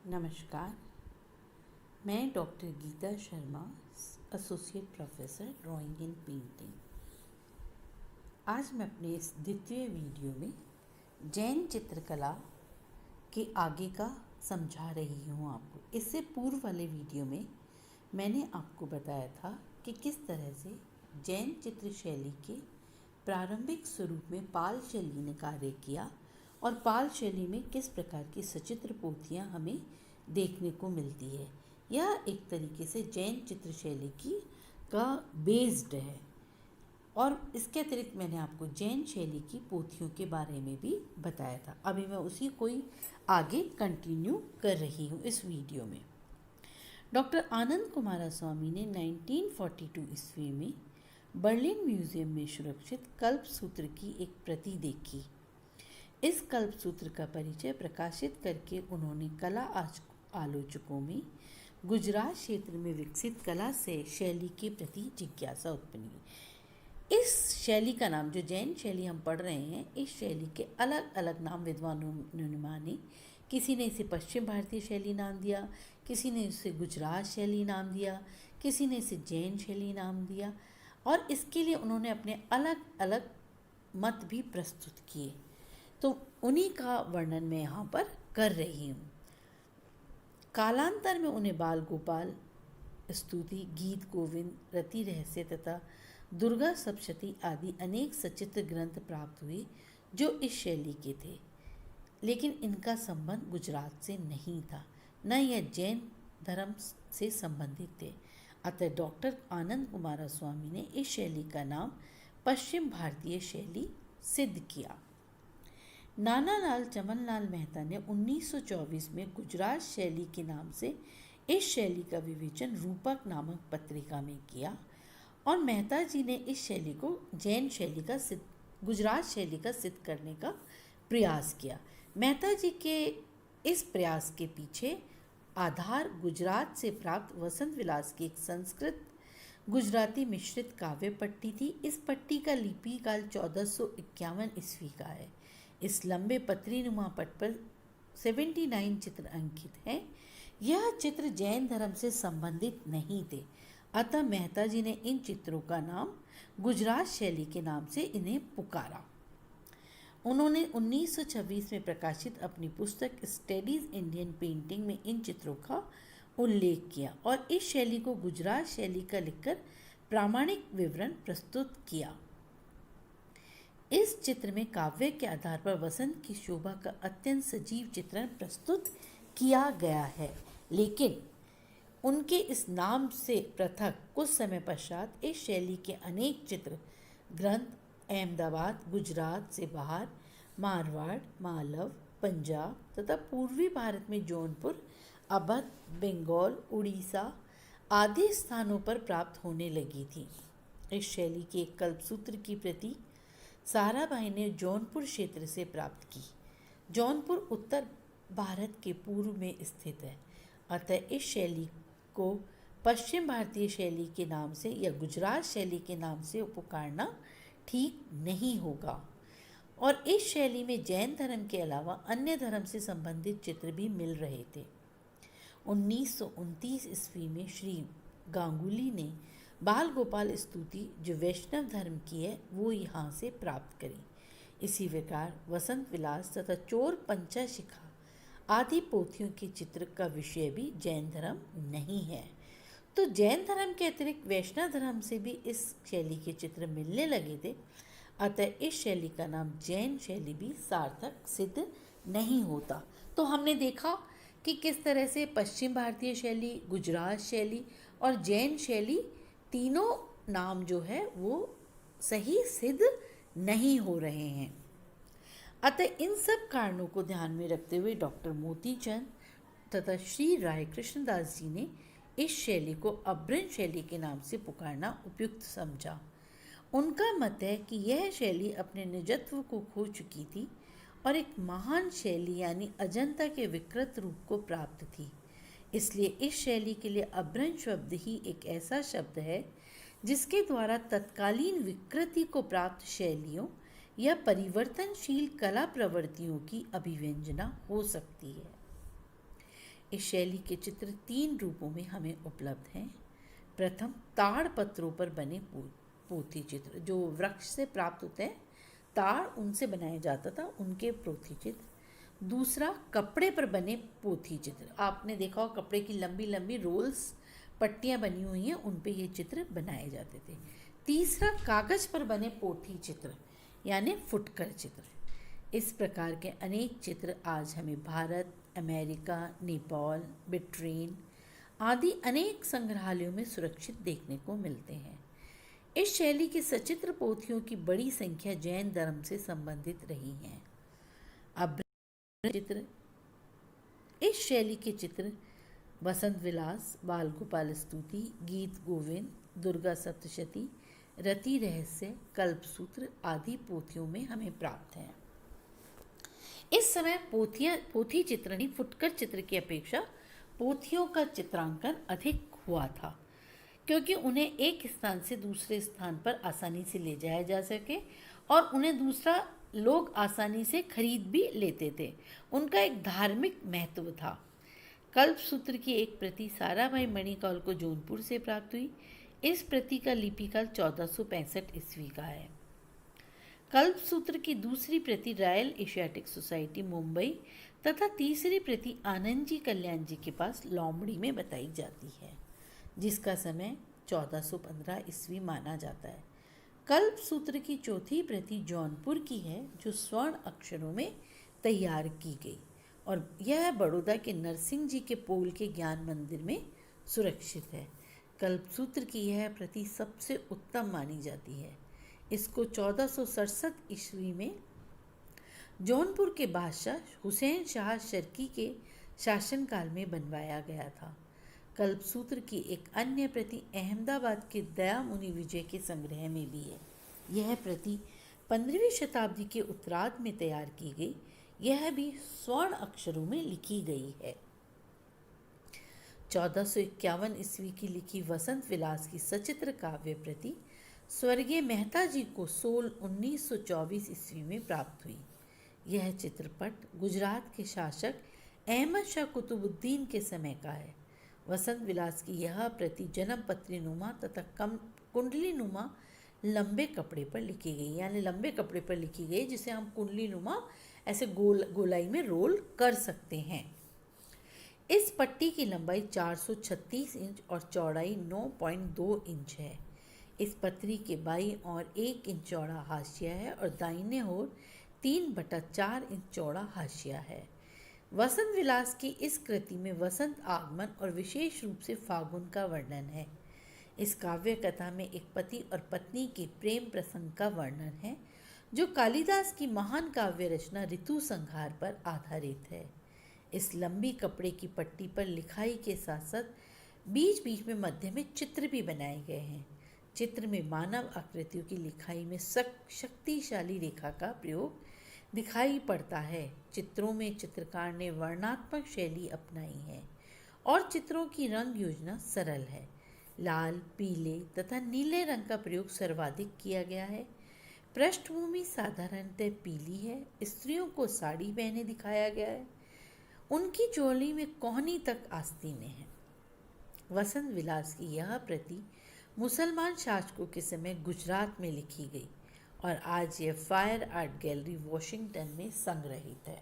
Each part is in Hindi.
नमस्कार। मैं doctor Geeta Sharma, associate professor drawing and painting. आज मैं अपने इस द्वितीय वीडियो में जैन चित्रकला के आगे का समझा रही हूँ आपको। इससे पूर्व वाले वीडियो में मैंने आपको बताया था कि किस तरह से जैन चित्र शैली के प्रारंभिक स्वरूप में पाल शैली ने कार्य किया और पाल शैली में किस प्रकार की सचित्र पोथियाँ हमें देखने को मिलती है। यह एक तरीके से जैन चित्र शैली का बेस्ड है। और इसके अतिरिक्त मैंने आपको जैन शैली की पोथियों के बारे में भी बताया था। अभी मैं उसी को ही आगे कंटिन्यू कर रही हूँ इस वीडियो में। डॉक्टर आनंद कुमारस्वामी ने 1942 ईस्वी में बर्लिन म्यूजियम में सुरक्षित कल्पसूत्र की एक प्रति देखी। इस कल्पसूत्र का परिचय प्रकाशित करके उन्होंने कला आलोचकों में गुजरात क्षेत्र में विकसित कला से शैली के प्रति जिज्ञासा उत्पन्न की। इस शैली का नाम, जो जैन शैली हम पढ़ रहे हैं, इस शैली के अलग अलग नाम विद्वानों ने माने। किसी ने इसे पश्चिम भारतीय शैली नाम दिया, किसी ने इसे गुजरात शैली नाम दिया, किसी ने इसे जैन शैली नाम दिया, और इसके लिए उन्होंने अपने अलग अलग मत भी प्रस्तुत किए। तो उन्हीं का वर्णन मैं यहाँ पर कर रही हूँ। कालांतर में उन्हें बाल गोपाल, स्तुति, गीत गोविंद, रति रहस्य तथा दुर्गा सप्तशती आदि अनेक सचित्र ग्रंथ प्राप्त हुए जो इस शैली के थे, लेकिन इनका संबंध गुजरात से नहीं था, न यह जैन धर्म से संबंधित थे। अतः डॉक्टर आनंद कुमारस्वामी ने इस शैली का नाम पश्चिम भारतीय शैली सिद्ध किया। नानालाल चमनलाल मेहता ने 1924 में गुजरात शैली के नाम से इस शैली का विवेचन रूपक नामक पत्रिका में किया, और मेहता जी ने इस शैली को जैन शैली का गुजरात शैली का सिद्ध करने का प्रयास किया। मेहता जी के इस प्रयास के पीछे आधार गुजरात से प्राप्त वसंत विलास की एक संस्कृत गुजराती मिश्रित काव्य पट्टी थी। इस पट्टी का लिपि काल 1451 ईस्वी का है। इस लंबे पत्रीनुमा पट पर 79 चित्र अंकित हैं। यह चित्र जैन धर्म से संबंधित नहीं थे, अतः मेहता जी ने इन चित्रों का नाम गुजरात शैली के नाम से इन्हें पुकारा। उन्होंने 1926 में प्रकाशित अपनी पुस्तक स्टडीज इंडियन पेंटिंग में इन चित्रों का उल्लेख किया और इस शैली को गुजरात शैली का लिखकर प्रामाणिक विवरण प्रस्तुत किया। इस चित्र में काव्य के आधार पर वसंत की शोभा का अत्यंत सजीव चित्रण प्रस्तुत किया गया है, लेकिन उनके इस नाम से पृथक कुछ समय पश्चात इस शैली के अनेक चित्र ग्रंथ अहमदाबाद, गुजरात से बाहर, मारवाड़, मालव, पंजाब तथा पूर्वी भारत में जौनपुर, अवध, बंगाल, उड़ीसा आदि स्थानों पर प्राप्त होने लगी थी। इस शैली के एक कल्पसूत्र की प्रति साराभाई ने जौनपुर क्षेत्र से प्राप्त की। जौनपुर उत्तर भारत के पूर्व में स्थित है, अतः इस शैली को पश्चिम भारतीय शैली के नाम से या गुजरात शैली के नाम से पुकारना ठीक नहीं होगा। और इस शैली में जैन धर्म के अलावा अन्य धर्म से संबंधित चित्र भी मिल रहे थे। 1929 ईस्वी में श्री गांगुली ने बाल गोपाल स्तुति, जो वैष्णव धर्म की है, वो यहाँ से प्राप्त करी। इसी प्रकार वसंत विलास तथा चोर पंचाशिखा आदि पोथियों के चित्र का विषय भी जैन धर्म नहीं है। तो जैन धर्म के अतिरिक्त वैष्णव धर्म से भी इस शैली के चित्र मिलने लगे थे, अतः इस शैली का नाम जैन शैली भी सार्थक सिद्ध नहीं होता। तो हमने देखा कि किस तरह से पश्चिम भारतीय शैली, गुजरात शैली और जैन शैली तीनों नाम जो है वो सही सिद्ध नहीं हो रहे हैं। अतः इन सब कारणों को ध्यान में रखते हुए डॉक्टर मोतीचंद तथा श्री राय कृष्णदास जी ने इस शैली को अभ्रंश शैली के नाम से पुकारना उपयुक्त समझा। उनका मत है कि यह शैली अपने निजत्व को खो चुकी थी और एक महान शैली यानी अजंता के विकृत रूप को प्राप्त थी। इसलिए इस शैली के लिए अभ्रंश शब्द ही एक ऐसा शब्द है जिसके द्वारा तत्कालीन विकृति को प्राप्त शैलियों या परिवर्तनशील कला प्रवृत्तियों की अभिव्यंजना हो सकती है। इस शैली के चित्र 3 रूपों में हमें उपलब्ध हैं। प्रथम, ताड़ पत्रों पर बने पोथी चित्र, जो वृक्ष से प्राप्त होते हैं, ताड़ उनसे बनाया जाता था, उनके पोथी चित्र। दूसरा, कपड़े पर बने पोथी चित्र, आपने देखा हो कपड़े की लंबी लंबी रोल्स पट्टियाँ बनी हुई हैं, उन पे ये चित्र बनाए जाते थे। तीसरा, कागज पर बने पोथी चित्र यानी फुटकर चित्र। इस प्रकार के अनेक चित्र आज हमें भारत, अमेरिका, नेपाल, ब्रिटेन आदि अनेक संग्रहालयों में सुरक्षित देखने को मिलते हैं। इस शैली की सचित्र पोथियों की बड़ी संख्या जैन धर्म से संबंधित रही हैं। अब चित्र, इस शैली के चित्र वसंत विलास, बाल गोपाल स्तुति, गीत गोविंद, दुर्गा सप्तशती, रति रहस्य, कल्पसूत्र आदि पोथियों में हमें प्राप्त हैं। इस समय पोथी चित्रण फुटकर चित्र की अपेक्षा पोथियों का चित्रांकन अधिक हुआ था, क्योंकि उन्हें एक स्थान से दूसरे स्थान पर आसानी से ले जाया जा सके और उन्हें दूसरा लोग आसानी से खरीद भी लेते थे। उनका एक धार्मिक महत्व था। कल्पसूत्र की एक प्रति साराभाई मणिकौल को जौनपुर से प्राप्त हुई। इस प्रति का लिपिकाल 1465 ईस्वी का है। कल्पसूत्र की दूसरी प्रति रॉयल एशियाटिक सोसाइटी मुंबई तथा तीसरी प्रति आनंद जी कल्याण जी के पास लोमड़ी में बताई जाती है, जिसका समय 1415 ईस्वी माना जाता है। कल्पसूत्र की चौथी प्रति जौनपुर की है, जो स्वर्ण अक्षरों में तैयार की गई और यह बड़ौदा के नरसिंह जी के पोल के ज्ञान मंदिर में सुरक्षित है। कल्पसूत्र की यह प्रति सबसे उत्तम मानी जाती है। इसको 1467 ईस्वी में जौनपुर के बादशाह हुसैन शाह शर्की के शासनकाल में बनवाया गया था। कल्पसूत्र की एक अन्य प्रति अहमदाबाद के दया मुनि विजय के संग्रह में भी है। यह प्रति 15वीं शताब्दी के उत्तरार्ध में तैयार की गई, यह भी स्वर्ण अक्षरों में लिखी गई है। 1451 ईस्वी की लिखी वसंत विलास की सचित्र काव्य प्रति स्वर्गीय मेहता जी को 1924 ईस्वी में प्राप्त हुई। यह चित्रपट गुजरात के शासक अहमद शाह कुतुबुद्दीन के समय का है। वसंत विलास की यह प्रति जन्मपत्री नुमा तथा कुंडली नुमा लंबे कपड़े पर लिखी गई, यानी लंबे कपड़े पर लिखी गई जिसे हम कुंडली नुमा ऐसे गोलाई में रोल कर सकते हैं। इस पट्टी की लंबाई 436 इंच और चौड़ाई 9.2 इंच है। इस पत्री के बाईं ओर 1 इंच चौड़ा हाशिया है और दाहिने ओर 3/4 इंच चौड़ा हाशिया है। वसंत विलास की इस कृति में वसंत आगमन और विशेष रूप से फागुन का वर्णन है। इस काव्य कथा में एक पति और पत्नी के प्रेम प्रसंग का वर्णन है, जो कालिदास की महान काव्य रचना ऋतु संहार पर आधारित है। इस लंबी कपड़े की पट्टी पर लिखाई के साथ साथ बीच बीच में मध्य में चित्र भी बनाए गए हैं। चित्र में मानव आकृतियों की लिखाई में शक्तिशाली रेखा का प्रयोग दिखाई पड़ता है। चित्रों में चित्रकार ने वर्णात्मक शैली अपनाई है और चित्रों की रंग योजना सरल है। लाल, पीले तथा नीले रंग का प्रयोग सर्वाधिक किया गया है। पृष्ठभूमि साधारणतः पीली है। स्त्रियों को साड़ी पहने दिखाया गया है। उनकी चोली में कोहनी तक आस्तीनें हैं। वसंत विलास की यह प्रति मुसलमान शासकों के समय गुजरात में लिखी गई और आज यह फायर आर्ट गैलरी वॉशिंगटन में संग्रहित है।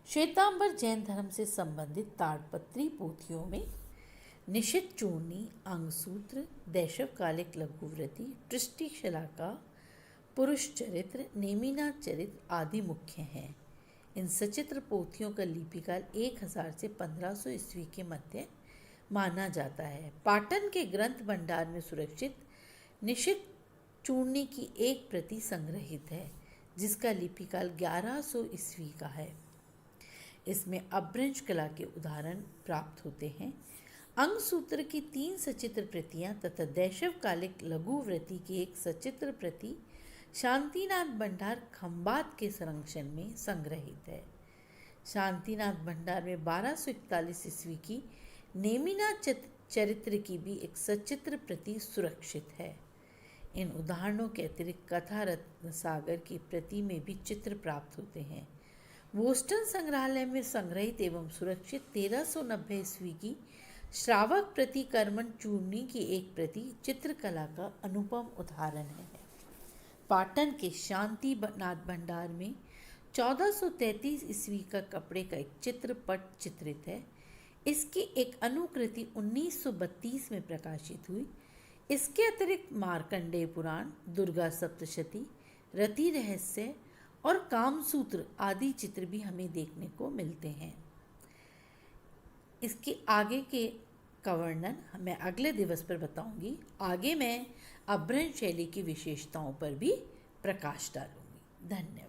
श्वेतांबर जैन धर्म से संबंधित ताड़पत्री पोथियों में निशित चूर्णी, अंगसूत्र, दैशवकालिक लघुव्रति, पृष्ठी शलाका, पुरुष चरित्र, नेमिनाथ चरित्र आदि मुख्य हैं। इन सचित्र पोथियों का लिपिकाल 1000 से 1500 ईस्वी के मध्य माना जाता है। पाटन के ग्रंथ भंडार में सुरक्षित निशित चूर्णी की एक प्रति संग्रहित है, जिसका लिपिकाल 1100 ईस्वी का है। इसमें अपभ्रंश कला के उदाहरण प्राप्त होते हैं। अंगसूत्र की 3 सचित्र प्रतियां तथा दैशवकालिक लघुव्रति की एक सचित्र प्रति शांतिनाथ भंडार खंबात के संरक्षण में संग्रहित है। शांतिनाथ भंडार में 1241 ईस्वी की नेमिनाथ चरित्र की भी एक सचित्र प्रति सुरक्षित है। इन उदाहरणों के अतिरिक्त कथा रत्न सागर की प्रति में भी चित्र प्राप्त होते हैं। बोस्टन संग्रहालय में संग्रहित एवं सुरक्षित 1390 ईस्वी की श्रावक प्रतिकर्मण चूर्णी की एक प्रति चित्रकला का अनुपम उदाहरण है। पाटन के शांति नाथ भंडार में 1433 ईस्वी का कपड़े का एक चित्रपट चित्रित है। इसकी एक अनुकृति 1932 में प्रकाशित हुई। इसके अतिरिक्त मार्कंडेय पुराण, दुर्गा सप्तशती, रति रहस्य और कामसूत्र आदि चित्र भी हमें देखने को मिलते हैं। इसके आगे के का वर्णन मैं अगले दिवस पर बताऊंगी। आगे मैं अभ्रंश शैली की विशेषताओं पर भी प्रकाश डालूंगी। धन्यवाद।